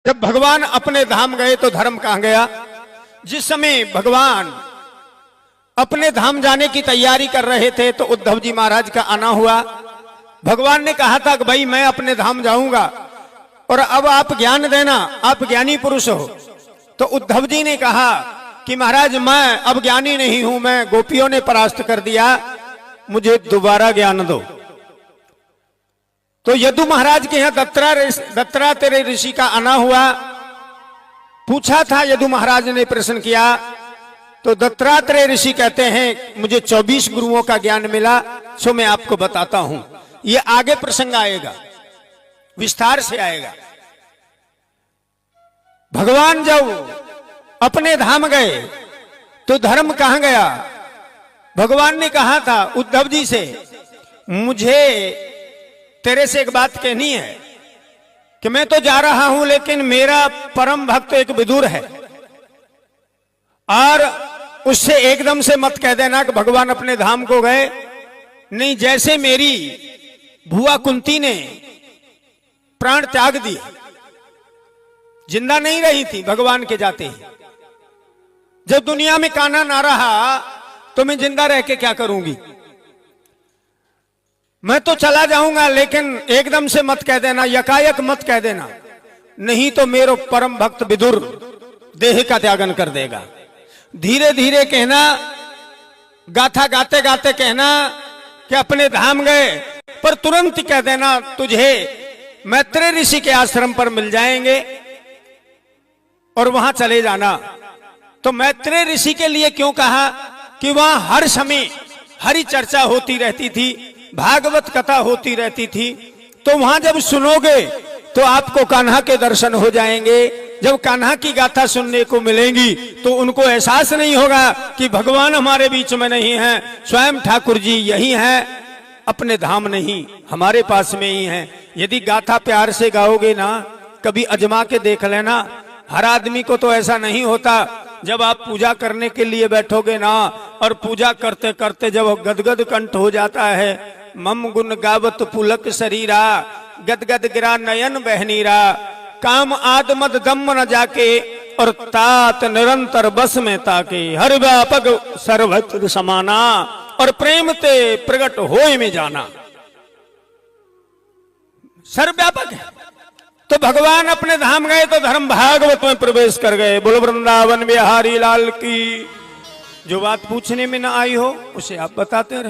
जब भगवान अपने धाम गए तो धर्म कहां गया। जिस समय भगवान अपने धाम जाने की तैयारी कर रहे थे तो उद्धव जी महाराज का आना हुआ। भगवान ने कहा था कि भाई मैं अपने धाम जाऊंगा और अब आप ज्ञान देना, आप ज्ञानी पुरुष हो। तो उद्धव जी ने कहा कि महाराज मैं अब ज्ञानी नहीं हूं, मैं गोपियों ने परास्त कर दिया, मुझे दोबारा ज्ञान दो। तो यदु महाराज के यहां दत्तात्रेय ऋषि का आना हुआ। पूछा था, यदु महाराज ने प्रश्न किया तो दत्तात्रेय ऋषि कहते हैं मुझे 24 गुरुओं का ज्ञान मिला, सो मैं आपको बताता हूं। ये आगे प्रसंग आएगा, विस्तार से आएगा। भगवान जब अपने धाम गए तो धर्म कहां गया। भगवान ने कहा था उद्धव जी से, मुझे तेरे से एक बात कहनी है कि मैं तो जा रहा हूं लेकिन मेरा परम भक्त एक विदुर है, और उससे एकदम से मत कह देना कि भगवान अपने धाम को गए। नहीं, जैसे मेरी भुआ कुंती ने प्राण त्याग दिए, जिंदा नहीं रही थी भगवान के जाते ही। जब दुनिया में कान्हा ना रहा तो मैं जिंदा रह के क्या करूंगी। मैं तो चला जाऊंगा लेकिन एकदम से मत कह देना, यकायक मत कह देना, नहीं तो मेरा परम भक्त विदुर देह का त्यागन कर देगा। धीरे धीरे कहना, गाथा गाते गाते कहना कि अपने धाम गए, पर तुरंत ही कह देना तुझे मैत्रेय ऋषि के आश्रम पर मिल जाएंगे और वहां चले जाना। तो मैत्रेय ऋषि के लिए क्यों कहा कि वहां हर समय हरि चर्चा होती रहती थी, भागवत कथा होती रहती थी। तो वहां जब सुनोगे तो आपको कान्हा के दर्शन हो जाएंगे। जब कान्हा की गाथा सुनने को मिलेंगी तो उनको एहसास नहीं होगा कि भगवान हमारे बीच में नहीं है, स्वयं ठाकुर जी यही हैं, अपने धाम नहीं हमारे पास में ही हैं। यदि गाथा प्यार से गाओगे ना, कभी अजमा के देख लेना। हर आदमी को तो ऐसा नहीं होता। जब आप पूजा करने के लिए बैठोगे ना और पूजा करते करते जब गदगद कंठ हो जाता है, मम गुण गावत पुलक शरीरा, गदगद गिरा नयन बहनीरा, काम आद मद दम न जाके, और तात निरंतर बस में ताके, हर व्यापक सर्वत्र समाना, और प्रेम ते प्रगट होए में जाना। सर्वव्यापक है। तो भगवान अपने धाम गए तो धर्म भागवत में प्रवेश कर गए। बोलो वृंदावन बिहारी लाल की। जो बात पूछने में ना आई हो उसे आप बताते रहे।